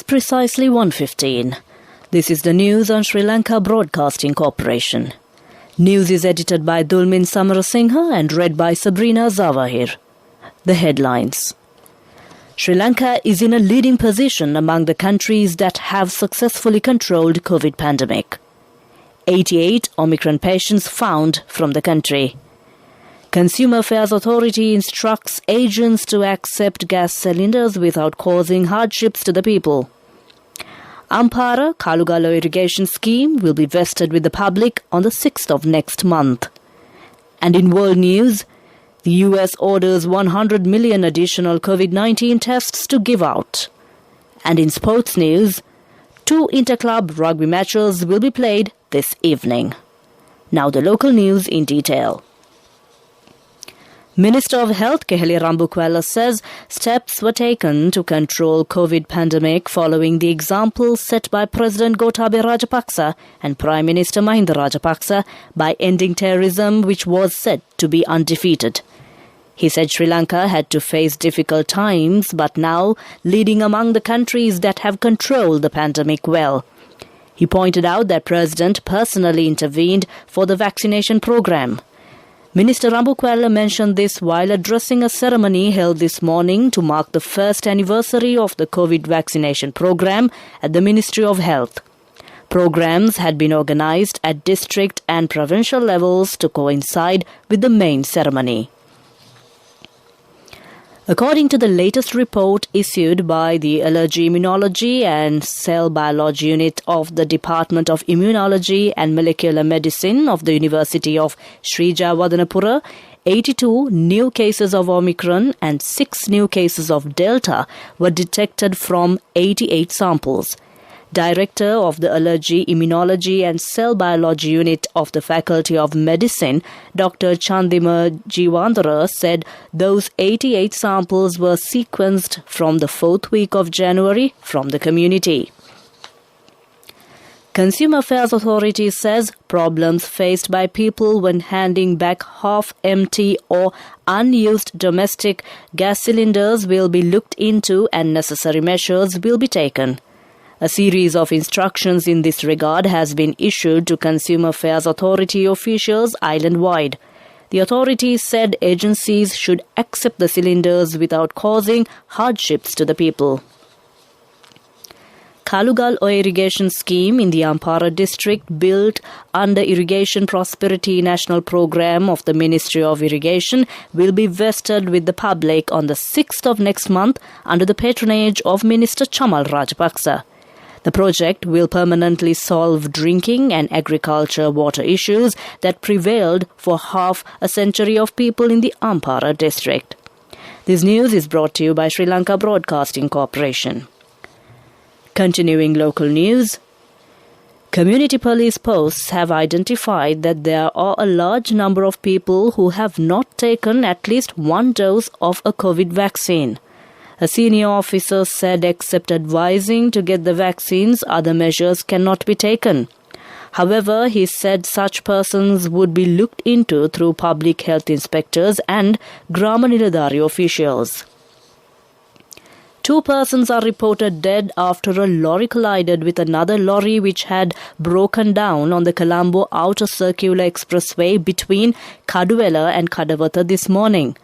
precisely 1:15. This is the news on Sri Lanka Broadcasting Corporation. News is edited by Dulmin Samarasinghe and read by Sabrina Zawahir. The headlines. Sri Lanka is in a leading position among the countries that have successfully controlled COVID pandemic. 88 Omicron patients found from the country. Consumer Affairs Authority instructs agents to accept gas cylinders without causing hardships to the people. Ampara Kalugalo irrigation scheme will be vested with the public on the 6th of next month. And in world news, the US orders 100 million additional COVID-19 tests to give out. And in sports news, 2 inter-club rugby matches will be played this evening. Now the local news in detail. Minister of Health Keheli Rambukwala says steps were taken to control COVID pandemic following the example set by President Gotabaya Rajapaksa and Prime Minister Mahinda Rajapaksa by ending terrorism, which was said to be undefeated. He said Sri Lanka had to face difficult times, but now leading among the countries that have controlled the pandemic well. He pointed out that President personally intervened for the vaccination program. Minister Rambukwala mentioned this while addressing a ceremony held this morning to mark the first anniversary of the COVID vaccination program at the Ministry of Health. Programs had been organized at district and provincial levels to coincide with the main ceremony. According to the latest report issued by the Allergy Immunology and Cell Biology Unit of the Department of Immunology and Molecular Medicine of the University of Sri Jayawardenepura, 82 new cases of Omicron and 6 new cases of Delta were detected from 88 samples. Director of the Allergy, Immunology and Cell Biology Unit of the Faculty of Medicine, Dr. Chandima Jeevandara, said those 88 samples were sequenced from the 4th week of January from the community. Consumer Affairs Authority says problems faced by people when handing back half-empty or unused domestic gas cylinders will be looked into and necessary measures will be taken. A series of instructions in this regard has been issued to Consumer Affairs Authority officials island-wide. The authority said agencies should accept the cylinders without causing hardships to the people. Kalugal irrigation scheme in the Ampara district, built under Irrigation Prosperity National Program of the Ministry of Irrigation, will be vested with the public on the 6th of next month under the patronage of Minister Chamal Rajapaksa. The project will permanently solve drinking and agriculture water issues that prevailed for half a century of people in the Ampara district. This news is brought to you by Sri Lanka Broadcasting Corporation. Continuing local news, community police posts have identified that there are a large number of people who have not taken at least one dose of a COVID vaccine. A senior officer said except advising to get the vaccines, other measures cannot be taken. However, he said such persons would be looked into through public health inspectors and Grama Niladhari officials. 2 persons are reported dead after a lorry collided with another lorry which had broken down on the Colombo Outer Circular Expressway between Kaduwela and Kadawatha this morning.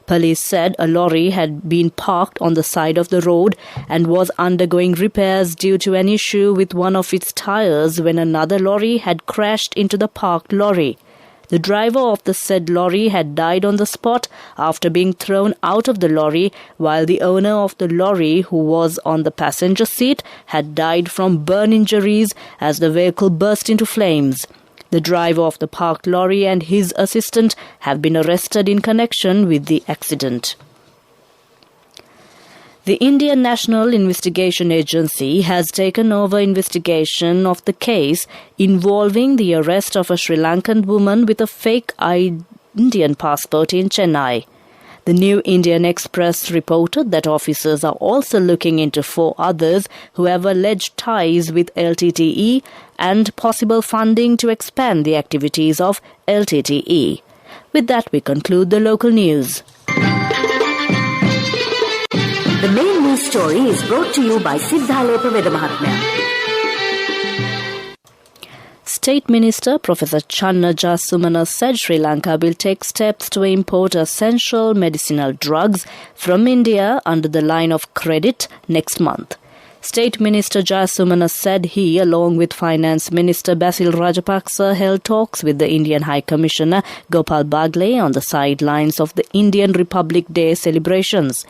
Police said a lorry had been parked on the side of the road and was undergoing repairs due to an issue with one of its tires when another lorry had crashed into the parked lorry. The driver of the said lorry had died on the spot after being thrown out of the lorry, while the owner of the lorry, who was on the passenger seat, had died from burn injuries as the vehicle burst into flames. The driver of the parked lorry and his assistant have been arrested in connection with the accident. The Indian National Investigation Agency has taken over investigation of the case involving the arrest of a Sri Lankan woman with a fake Indian passport in Chennai. The New Indian Express reported that officers are also looking into 4 others who have alleged ties with LTTE and possible funding to expand the activities of LTTE. With that, we conclude the local news. The main news story is brought to you by Siddhalepa Vedamahatmya. State Minister Professor Channa Jasumana said Sri Lanka will take steps to import essential medicinal drugs from India under the line of credit next month. State Minister Jasumana said he, along with Finance Minister Basil Rajapaksa, held talks with the Indian High Commissioner Gopal Bagle on the sidelines of the Indian Republic Day celebrations.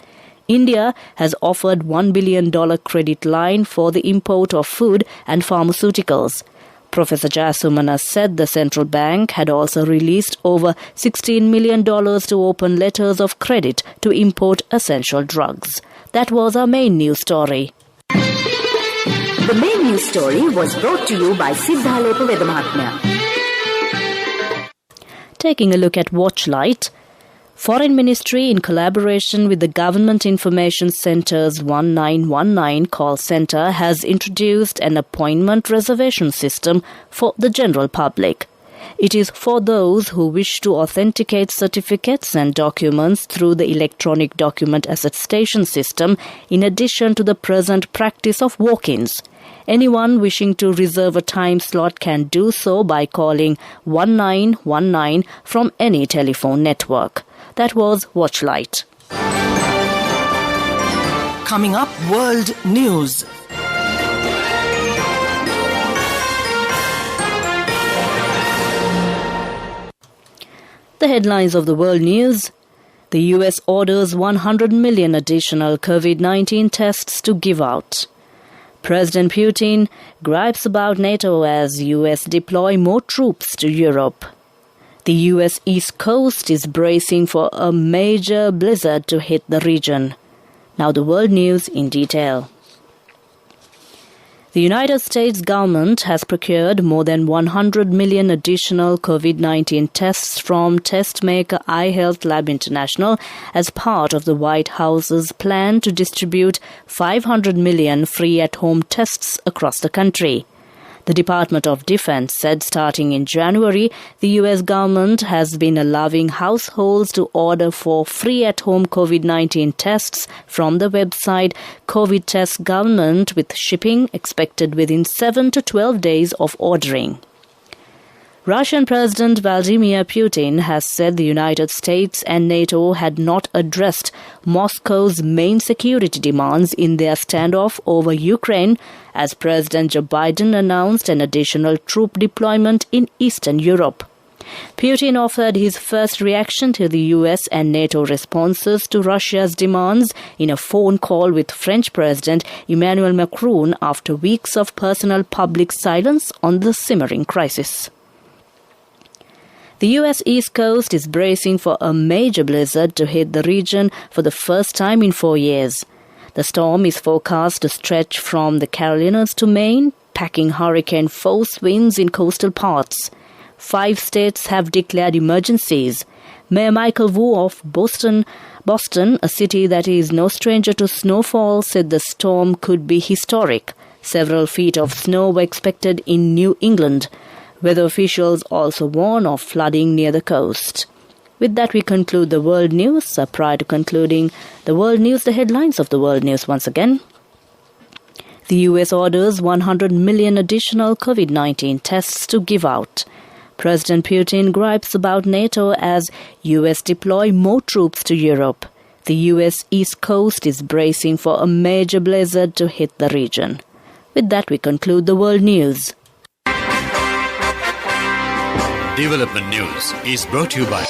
India has offered $1 billion credit line for the import of food and pharmaceuticals. Professor Jasumana said the central bank had also released over $16 million to open letters of credit to import essential drugs. That was our main news story. The main news story was brought to you by Siddhalepa Vedamahatmya. Taking a look at Watchlight, Foreign Ministry in collaboration with the Government Information Centre's 1919 call centre has introduced an appointment reservation system for the general public. It is for those who wish to authenticate certificates and documents through the electronic document attestation system in addition to the present practice of walk-ins. Anyone wishing to reserve a time slot can do so by calling 1919 from any telephone network. That was Watchlight. Coming up, World News. The headlines of the world news. The US orders 100 million additional COVID-19 tests to give out. President Putin gripes about NATO as US deploy more troops to Europe. The US East Coast is bracing for a major blizzard to hit the region. Now the world news in detail. The United States government has procured more than 100 million additional COVID-19 tests from test maker iHealth Lab International as part of the White House's plan to distribute 500 million free at-home tests across the country. The Department of Defense said starting in January, the U.S. government has been allowing households to order for free at-home COVID-19 tests from the website COVID Test Government, with shipping expected within 7 to 12 days of ordering. Russian President Vladimir Putin has said the United States and NATO had not addressed Moscow's main security demands in their standoff over Ukraine, as President Joe Biden announced an additional troop deployment in Eastern Europe. Putin offered his first reaction to the US and NATO responses to Russia's demands in a phone call with French President Emmanuel Macron after weeks of personal public silence on the simmering crisis. The U.S. East Coast is bracing for a major blizzard to hit the region for the first time in 4 years. The storm is forecast to stretch from the Carolinas to Maine, packing hurricane-force winds in coastal parts. 5 states have declared emergencies. Mayor Michael Wu of Boston, a city that is no stranger to snowfall, said the storm could be historic. Several feet of snow were expected in New England. Weather officials also warn of flooding near the coast. With that, we conclude the world news. Prior to concluding the world news, the headlines of the world news once again. The US orders 100 million additional COVID-19 tests to give out. President Putin gripes about NATO as US deploy more troops to Europe. The US East Coast is bracing for a major blizzard to hit the region. With that, we conclude the world news. Development News is brought to you by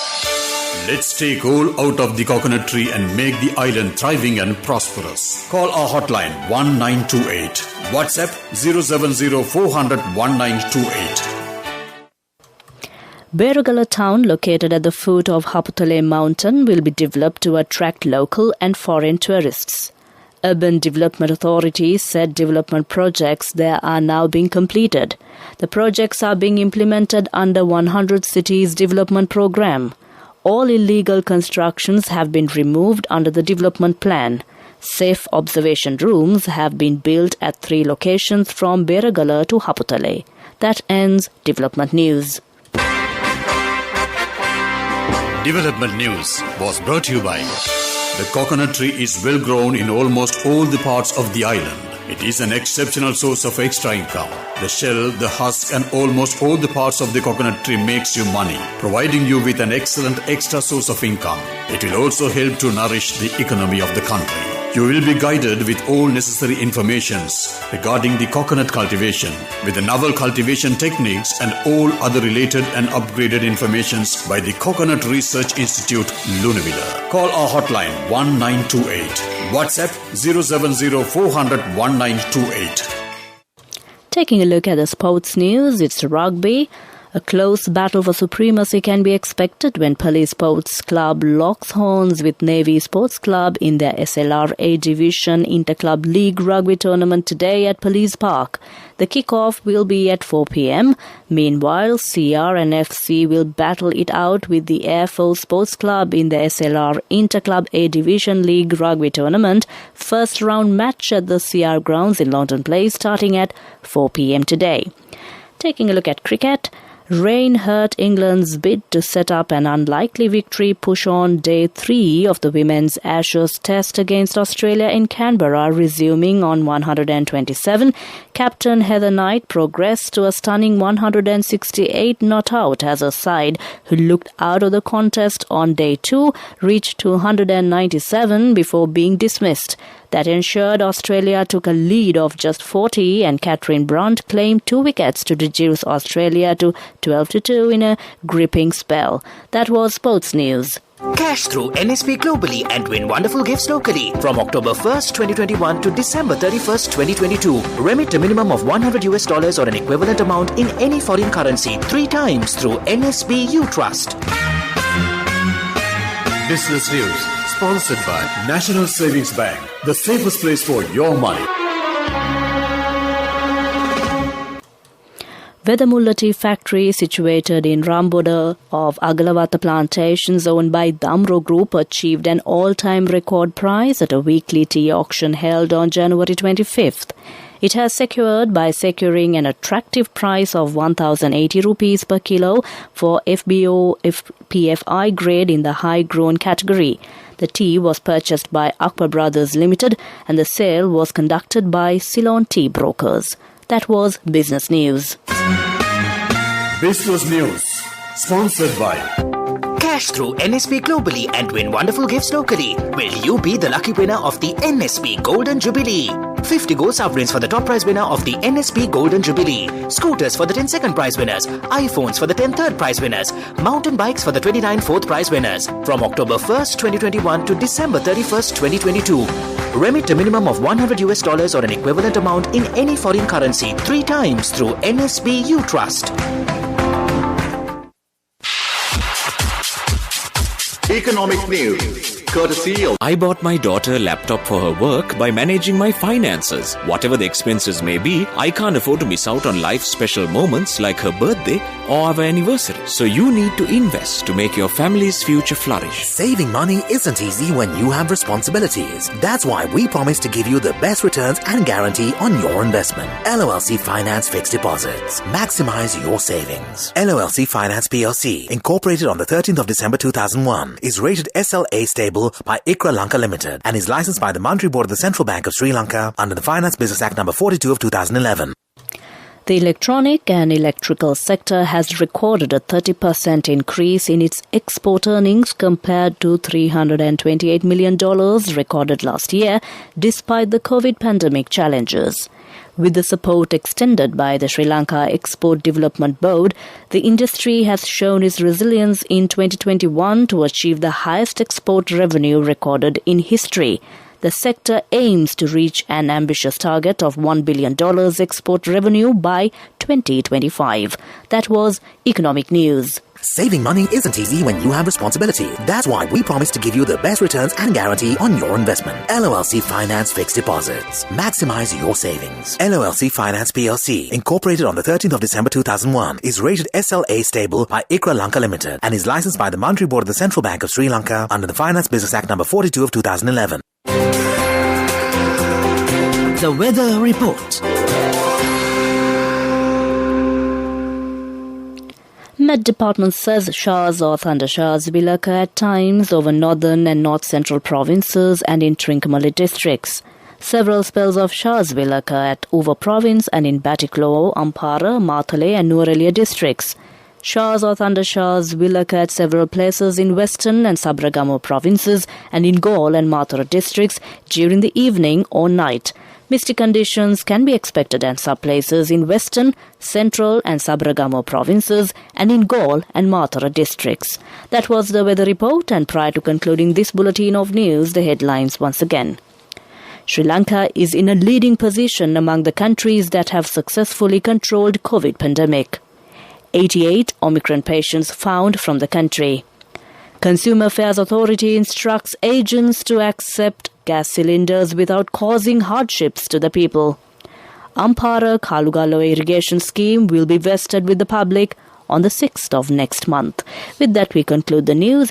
Let's take coal out of the coconut tree and make the island thriving and prosperous. Call our hotline 1928. WhatsApp 070 400 1928. Beragala town, located at the foot of Haputale mountain, will be developed to attract local and foreign tourists. Urban Development Authority said development projects there are now being completed. The projects are being implemented under 100 Cities Development Program. All illegal constructions have been removed under the development plan. Safe observation rooms have been built at 3 locations from Beragala to Haputale. That ends Development News. Development News was brought to you by The coconut tree is well grown in almost all the parts of the island. It is an exceptional source of extra income. The shell, the husk and almost all the parts of the coconut tree makes you money, providing you with an excellent extra source of income. It will also help to nourish the economy of the country. You will be guided with all necessary informations regarding the coconut cultivation, with the novel cultivation techniques and all other related and upgraded informations by the Coconut Research Institute, Lunavilla. Call our hotline 1928. WhatsApp 070 400 1928. Taking a look at the sports news, it's rugby. A close battle for supremacy can be expected when Police Sports Club locks horns with Navy Sports Club in their SLR A Division Interclub League rugby tournament today at Police Park. The kickoff will be at 4 p.m. Meanwhile, CR and FC will battle it out with the Air Force Sports Club in the SLR Interclub A Division League rugby tournament. First round match at the CR grounds in Lawton Place starting at 4 p.m. today. Taking a look at cricket. Rain hurt England's bid to set up an unlikely victory push on day 3 of the Women's Ashes Test against Australia in Canberra, resuming on 127. Captain Heather Knight progressed to a stunning 168 not out as a side who looked out of the contest on day 2 reached 297 before being dismissed. That ensured Australia took a lead of just 40 and Catherine Brunt claimed 2 wickets to reduce Australia to 12-2 in a gripping spell. That was sports news. Cash through NSP globally and win wonderful gifts locally. From October 1st, 2021 to December 31st, 2022. Remit a minimum of $100 or an equivalent amount in any foreign currency 3 times through NSP U Trust. Business News, sponsored by National Savings Bank, the safest place for your money. Vedamulla Tea Factory, situated in Ramboda of Agalawatha Plantations owned by Damro Group, achieved an all-time record price at a weekly tea auction held on January 25th. It has secured by securing an attractive price of 1,080 rupees per kilo for FBO PFI grade in the high-grown category. The tea was purchased by Akbar Brothers Limited and the sale was conducted by Ceylon Tea Brokers. That was Business News. Business News, sponsored by Cash through NSP globally and win wonderful gifts locally. Will you be the lucky winner of the NSP Golden Jubilee? 50 gold sovereigns for the top prize winner of the NSP Golden Jubilee. Scooters for the 10 second prize winners. iPhones for the 10 third prize winners. Mountain bikes for the 29 fourth prize winners. From October 1st, 2021 to December 31st, 2022. Remit a minimum of $100 or an equivalent amount in any foreign currency 3 times through NSP U Trust. Economic news, courtesy of... I bought my daughter a laptop for her work by managing my finances. Whatever the expenses may be, I can't afford to miss out on life's special moments like her birthday or our anniversary. So you need to invest to make your family's future flourish. Saving money isn't easy when you have responsibilities. That's why we promise to give you the best returns and guarantee on your investment. LOLC Finance Fixed Deposits. Maximize your savings. LOLC Finance PLC, incorporated on the 13th of December 2001, is rated SLA stable by ICRA Lanka Limited and is licensed by the Monetary Board of the Central Bank of Sri Lanka under the Finance Business Act No. 42 of 2011. The electronic and electrical sector has recorded a 30% increase in its export earnings compared to $328 million recorded last year, despite the COVID pandemic challenges. With the support extended by the Sri Lanka Export Development Board, the industry has shown its resilience in 2021 to achieve the highest export revenue recorded in history. The sector aims to reach an ambitious target of $1 billion export revenue by 2025. That was Economic News. Saving money isn't easy when you have responsibility. That's why we promise to give you the best returns and guarantee on your investment. LOLC Finance Fixed Deposits. Maximize your savings. LOLC Finance PLC, incorporated on the 13th of December 2001, is rated SLA stable by ICRA Lanka Limited and is licensed by the Monetary Board of the Central Bank of Sri Lanka under the Finance Business Act No. 42 of 2011. The Weather Report. Met Department says showers or thundershowers will occur at times over northern and north-central provinces and in Trincomalee districts. Several spells of showers will occur at Uva province and in Batticaloa, Ampara, Martale and Nuwara districts. Showers or thundershowers will occur at several places in Western and Sabaragamuwa provinces and in Galle and Mathura districts during the evening or night. Misty conditions can be expected at some places in Western, Central and Sabaragamuwa provinces and in Galle and Mathura districts. That was the weather report, and prior to concluding this bulletin of news, the headlines once again. Sri Lanka is in a leading position among the countries that have successfully controlled COVID pandemic. 88 Omicron patients found from the country. Consumer Affairs Authority instructs agents to accept gas cylinders without causing hardships to the people. Ampara Kalugalo irrigation scheme will be vested with the public on the 6th of next month. With that, we conclude the news.